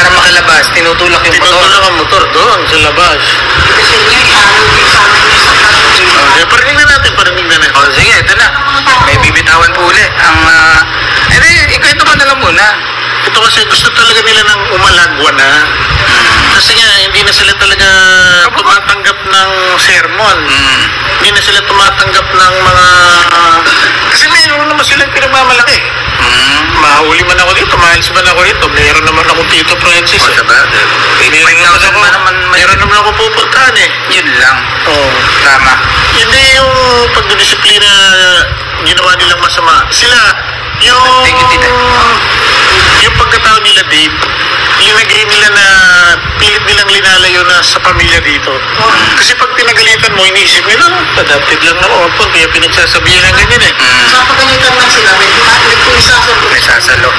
para makalabas, tinutulak yung motor. Tinutulak ang motor doon sa labas. Kasi niya, ihalo din sa amin yung sa Okay, parinig na natin. O sige, ito na. May bibitawan po ulit. Ikwento ko na lang muna. Ito kasi gusto talaga nila ng umalagwa na. Kasi nga, hindi na sila talaga tumatanggap ng sermon. Hindi na sila tumatanggap ng mga... Kasi mayroon naman silang pinagmamalaki. Mahuli man ako dito, miles man ako dito. Mayroon naman ako Tito Francis. O diba? Mayroon naman ako pupuntahan eh. Yun lang. Oo. Tama. Hindi yung pagdidisiplina ginawa nilang masama. Sila, yung pagkatao nila Dave, linagay nila na pilit nilang linalayo na sa pamilya dito. Kasi pag pinagalitan mo, iniisip nila, adapted lang ako. Kaya pinagsasabihan ng ganyan eh. Sa pagalitan man sila, may sasalo.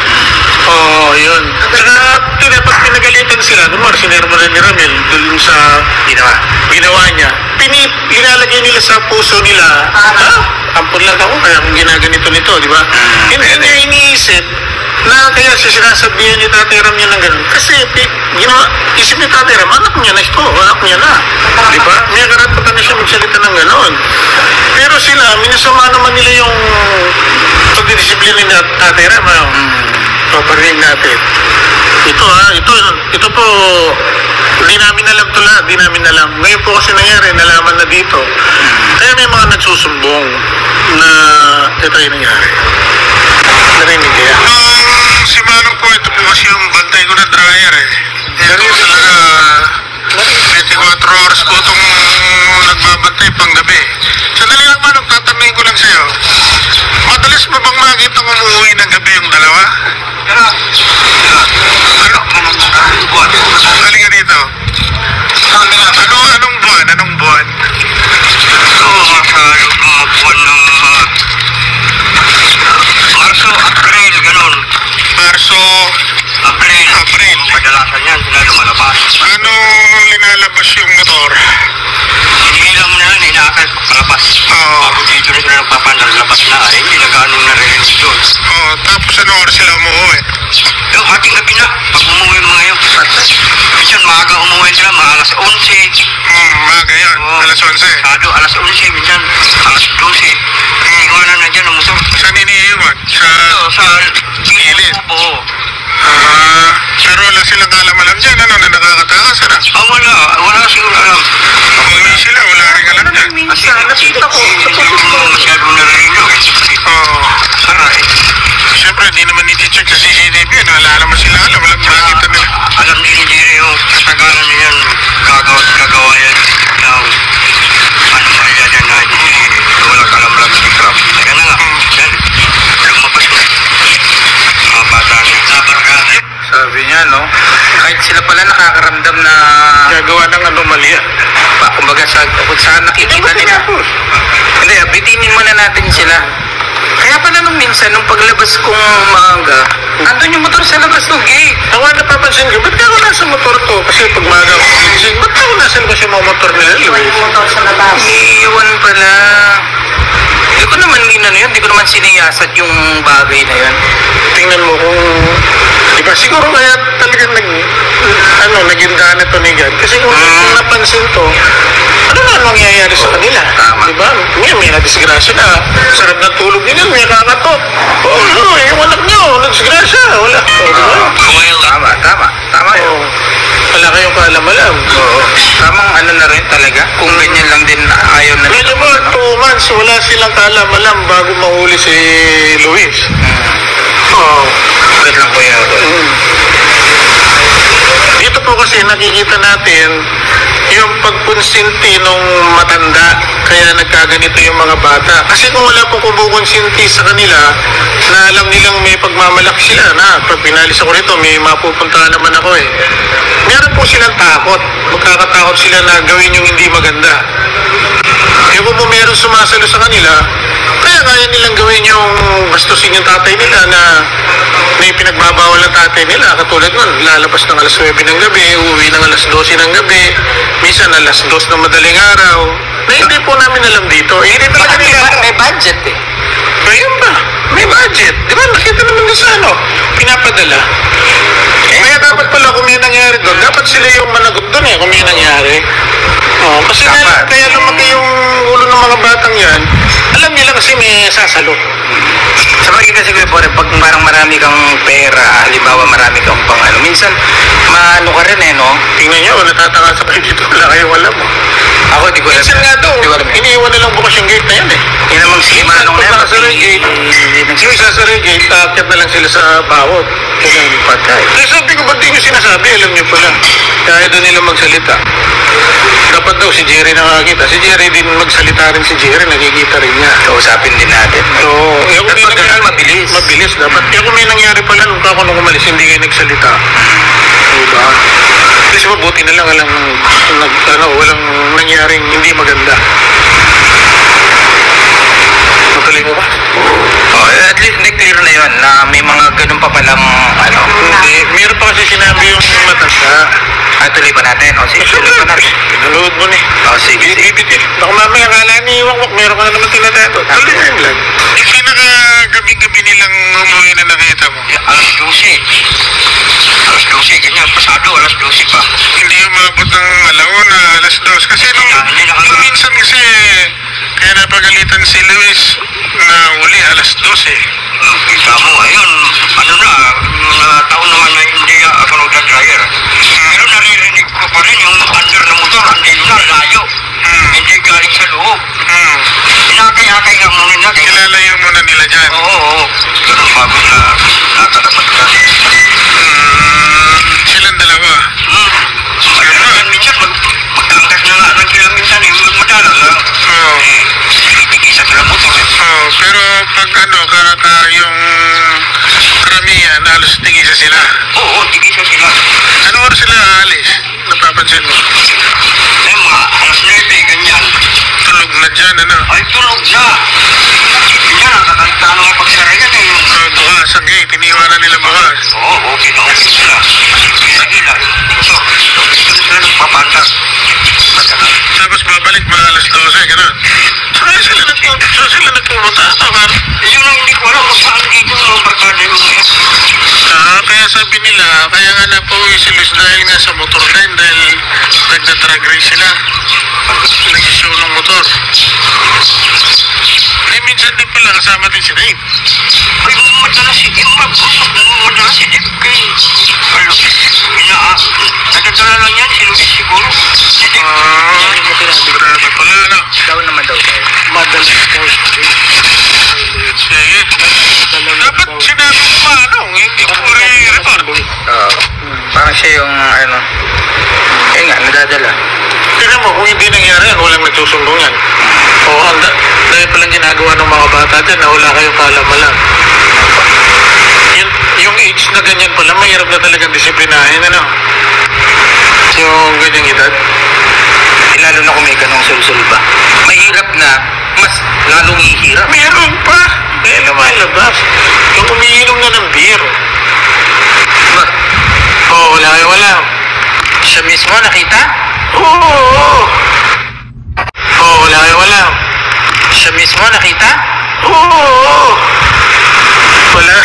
Oo, yun. Saka, pag pinagalitan sila, naman, sinermo na ni Ramel, dun sa ginawa niya, linalagay nila sa puso nila, ampun lang ako, kaya akong ginaganito nito, di ba? Hindi niya iniisip na kaya siya sinasabihan ni Tatay Ram niya ng ganun. Kasi, isip ni Tatay Ram, anak niya na ito, anak niya na. Di ba? May karapatan na siya magsalita ng ganun. Pero sila, minasama naman nila yung pagdidisiplina ni Tatay Ram. Paparinig natin. Ito po, di namin alam ito lahat, di namin alam. Ngayon po kasi nangyari, nalaman na dito. Kaya may mga nagsusumbong na ito yung nangyari. Narinig kaya? Si Manong po, ito po kasi yung bantay ko na dryer eh. Ito talaga, 24 hours po itong nagbabantay pang gabi. Sandali lang Manong, tatanungin ko lang sa'yo. Madalas mo bang makita kung umuwi ng gabi yung dalawa? Halika dito. Anong buwan? Anong buwan? Marso, April, ganun. Marso, April. Kadalasan yan, sila lumalabas. Ano linalabas yung motor? Hindi lang na yan, inaakal palabas. Bago dito na sila nagpapanalabas na ay hindi nag-anong narinig doon. Tapos ano oras sila umuwi? Yung ating gabi na, pag umuwi mga yung minsan maaga umuwi sila, mga alas 11. Maaga yan, alas 11. Alas 11, minsan alas 12. Iwanan na dyan ang motor. Saan iniiwan? Sa gilid? Oo. Pero wala silang alam-alam dyan, ano, na nakakatakas, ano? Wala siguro alam. Hindi sila, wala rin alam dyan. minsan, nakita ko. Masyadong narinig yun. Aray. Siyempre, hindi naman iti-check sa CCTV, ano, wala naman sila alam, walang makita nila. Alam din hindi rin yung katagalan niyan, gagawa yan, ng ano kaya dyan na hindi, walang alam-alam si Crab. Teka na nga, yan, lumabas ko. Mga bata niya, nabaragate. Sabi niya, no? Kahit sila pala nakakaramdam na... Gagawa ng anomalya. Kumbaga, kung saan nakikita nila. Hindi, bitinin muna natin sila. Kaya pala nung minsan, nung paglabas kong maaga, andun yung motor sa labas ng gate. Ako napapansin ko, ba't ako nasa motor to? Kasi pag maaga ko, ba't ako nasa labas yung mga motor nila? Iwan yung motor sa labas. Iiwan pala. Hindi ko naman hindi ko naman siniyasat yung bagay na yun. Tingnan mo kung... Diba, siguro kaya talagang naging daan ito ni God. Kasi kung napansin to, ano na nangyayari sa kanila? Tama. Diba? May nadisgrasya na. Sarap ng tulog nila, may kakatok. Yung anak nyo, nadisgrasya. Wala. Tama yun. Wala kayong kaalam-alam. Tamang ano na rin talaga. Kung ganyan lang din ayaw na Medyo ba, 2 months, wala silang kaalam-alam bago mahuli si Luis. Bakit lang po yan? Dito po kasi nakikita natin yung pagkonsinti nung matanda, kaya nagkaganito yung mga bata. Kasi kung wala pong kumukonsinti sa kanila, na alam nilang may pagmamalaki sila, na pag pinalis ako rito, may mapupuntahan naman ako eh. Meron po silang takot. Magkakatakot sila na gawin yung hindi maganda. Yung kung meron sumasalo sa kanila, kaya nilang gawin yung bastusin yung tatay nila na may pinagbabawal ng tatay nila. Katulad nun, lalabas ng alas 9 ng gabi, uuwi ng alas 12 ng gabi, minsan alas 2 ng madaling araw. Na hindi po namin alam dito. Hindi talaga nila. May budget eh. Ngayon ba? May budget. Di ba? Nakita naman din sa pinapadala. Kaya dapat pala kung may nangyari. Kasi Dapat. kaya lumaki yung ulo ng mga batang yan, alam nila kasi may sasalo. Sa bagay kasi Kuya Bore, pag parang marami kang pera, halimbawa marami kang pang ano, minsan maano ka rin no? Tingnan nyo, natataka sa kayo dito, wala kayong alam. Ako, di ko alam. Minsan nga daw, Di ko alam yun. iniiwan nilang bukas yung gate na yan eh. Yun namang si Manong na Pag nasa gate, yung isasara yung gate, aakyat na lang sila sa bawot. Kailangan patay. Kaya sabi ko, ba't di nyo sinasabi? Alam nyo pala. Kaya doon nila magsalita. Dapat daw si Jerry nakakita. Si Jerry din magsalita rin si Jerry, nakikita rin niya. Kausapin din natin. Oo. Kung may Dapat nangyari, ganun mabilis. Mabilis dapat. Kaya kung may nangyari pala nung kako nung umalis, hindi kayo nagsalita. Diba? Kasi mabuti na lang walang nangyaring hindi maganda. Natuloy mo ba? Oh, at least clear na yun na may mga ganun pa palang ano. Hindi. Meron pa kasi sinabi yung matanda. Tuloy pa natin. O sige, tuloy pa natin. Nanood mo ni. O sige, sige. Bibit eh. Baka mamaya akala ni Wakwak, meron ka na naman tinatago. Tuloy na yung vlog. Yung pinaka-gabi-gabi nilang umuwi na nakita mo. Alas 12. Alas 12, ganyan. Pasado, alas 12 pa. Hindi umabot ng alauna, alas 2. Kasi nung minsan kasi, kaya napagalitan si Luis na uli alas 12. Kita mo, ayun, ano na, taon naman na hindi ako nagda-dryer. Pero naririnig ko pa rin yung under na motor, andito na, layo. Hindi galing sa loob. Inakay-akay nga muna na. Kilalayo muna nila dyan. Oo. Pero bago na nakarapat ka. Silang dalawa. Kaya minsan, magkangkas na nga ng kilang minsan, madalang lang. Oo. Itigisa sila motor. Pero pag yung karamihan, halos tigisa sila. Oo, tigisa sila. Ano oras sila aalis? Napapansin mo? Eh, mga alas 9, ganyan. Tulog na dyan, ano? Ay, tulog na. Yan, nakakita na nga pagsara yan eh. Bukas ang gate, iniwanan nila bukas. Oo, okay na okay sila. Kila. So, dito sila nagpapantas. Tapos babalik mga alas 12, gano'n. Saan sila nagpupunta? Yun ang hindi ko alam kung saan dito ang barkada yung mga. Kaya sabi nila, kaya nga napauwi si Luis dahil nga sa motor din, dahil nagda-drag race sila. Nag-show ng motor. Minsan din pala kasama din si Dave. Ay, madalas si Dave. Madalas si Dave kay... Nadadala lang yan, si Luis siguro. Grabe pala, ano? Daw naman daw tayo. Madalas daw. Sige. Dapat sinabi mo Manong, hindi mo report. Parang siya yung ano. Eh nga, nadadala. Tignan mo, kung hindi nangyari yan, walang nagsusumbong yan. Oo, dahil palang ginagawa ng mga bata dyan na wala kayong kalamalan. Yung age na ganyan pala, mahirap na talagang disiplinahin, ano? Yung ganyang edad. Lalo na kung may ganong sulsul ba. Mahirap na, mas lalong hihirap. Meron pa! May lumalabas. Yung umiinom na ng beer. Ba? Oo, wala. Siya mismo nakita? Oo! Oo, wala. Siya mismo nakita? Oo! Wala.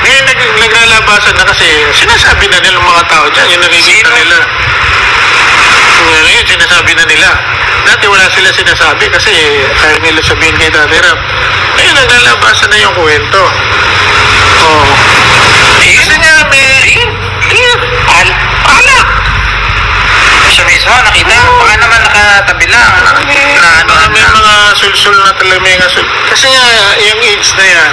Ngayon naglalabasan na kasi sinasabi na nila mga tao dyan, yung nakikita Sino? nila. Ngayon sinasabi na nila. Dati wala sila sinasabi kasi kaya nila sabihin kay Daddy Ram. Ngayon naglalabasan na yung kwento. Oo. Kasi nga alak! Siya mismo nakita? Baka naman nakatabi lang. May mga sulsul na talaga, may sul. Kasi nga, yung age na yan,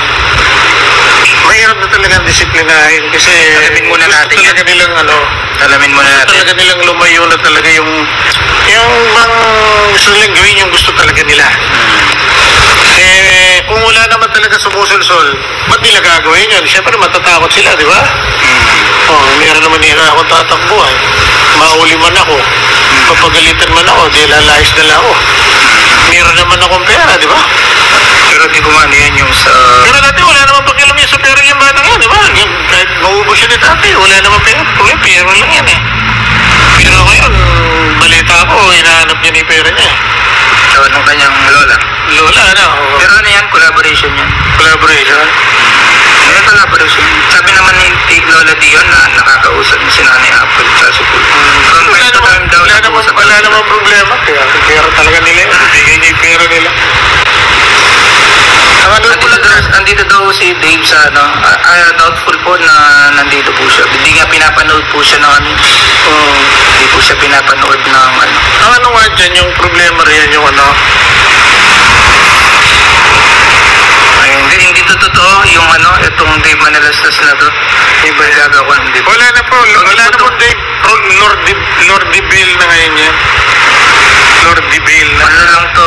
mahirap na talagang disiplinahin kasi Alamin muna natin gusto talaga yan. nilang Alamin muna natin. talaga nilang lumayo na talaga yung bang gusto nilang gawin yung gusto talaga nila. Eh, kung wala naman talaga sumusulsol, ba't nila gagawin yun? Siyempre matatakot sila, di ba? Oh, meron naman nila akong tatakbuhan. Mahuli man ako, papagalitan man ako, di lalayas na lang ako. Meron naman akong pera, di ba? Pero di ko man yan yung sa... Pero dati wala naman pakialam niya sa pera yung batang yan, di ba? Kahit maubos siya ni dati, wala naman pera. Pera lang yan eh. Pero ngayon, balita ako, hinahanap niya ni pera niya. So, ng kanyang lola. Lola, ano? Pero ano yan? Collaboration yan. Collaboration. Ano collaboration? Sabi naman ni Lola Dion na nakakausap ni si Nanay Apple sa school. From time to time daw Wala naman nag-uusap pala wala namang problema. Kaya pera talaga nila yun. Bigay niya yung pera nila. Andito daw si Dave sa ano, doubtful po na nandito po siya. Hindi nga pinapanood po siya ng ano. Hindi po siya pinapanood ng ano. Ang ano nga dyan, yung problema riyan, yung ano, Hindi to totoo yung ano, itong Dave Manalastas na to. Iba yung gagawa ng Dave. wala na po Dave. Lord Bill na ngayon yan. Lord Bill na. Ano lang to,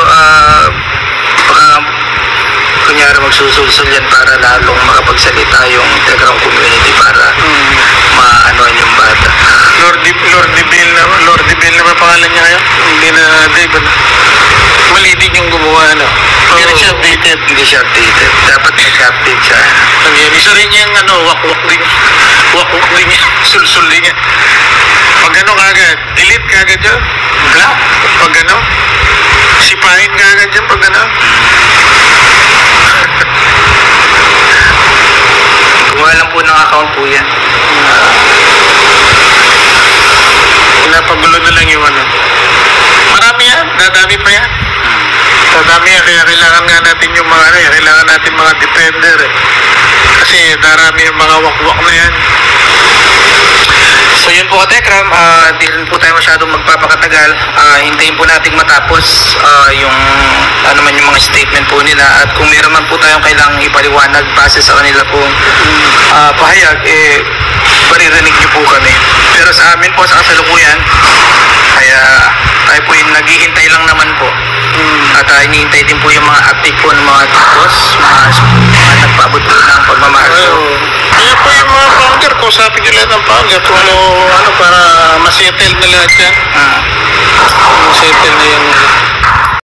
kunyari magsusulsul yan para lalong makapagsalita yung Telegram community para maanoan yung bata. Lord Bill na ba pangalan niya ngayon? Hindi na Dave, ano? Mali din yung gumawa, ano? Hindi na siya updated. Hindi siya updated. Dapat nag-update siya. Nandiyan, isa rin yung ano, wakwak din niya, sulsul din niya. Pag ano kagad, delete kagad yun, block. Pag ano, sipahin kagad yun, pag ano. Gumawa lang po ng account po yan. Pinapagulo na lang yung ano. Marami yan, dadami pa yan. Dadami yan, kaya kailangan nga natin yung mga ano, kailangan natin mga defender eh. Kasi darami yung mga wakwak na yan. So yun po Katekram, di rin po tayo masyadong magpapakatagal. Hintayin po natin matapos yung ano man yung mga statement po nila, at kung meron man po tayong kailangang ipaliwanag base sa kanila pong pahayag, maririnig niyo po kami. Pero sa amin po sa kasalukuyan, kaya tayo po yung naghihintay lang naman po. At hinihintay din po yung mga update po ng mga tipos, mga nagpaabot po ng pagmamahal. Kaya po yung mga founder, kausapin nyo lahat ng founder kung ano, para masettle na lahat yan. Masettle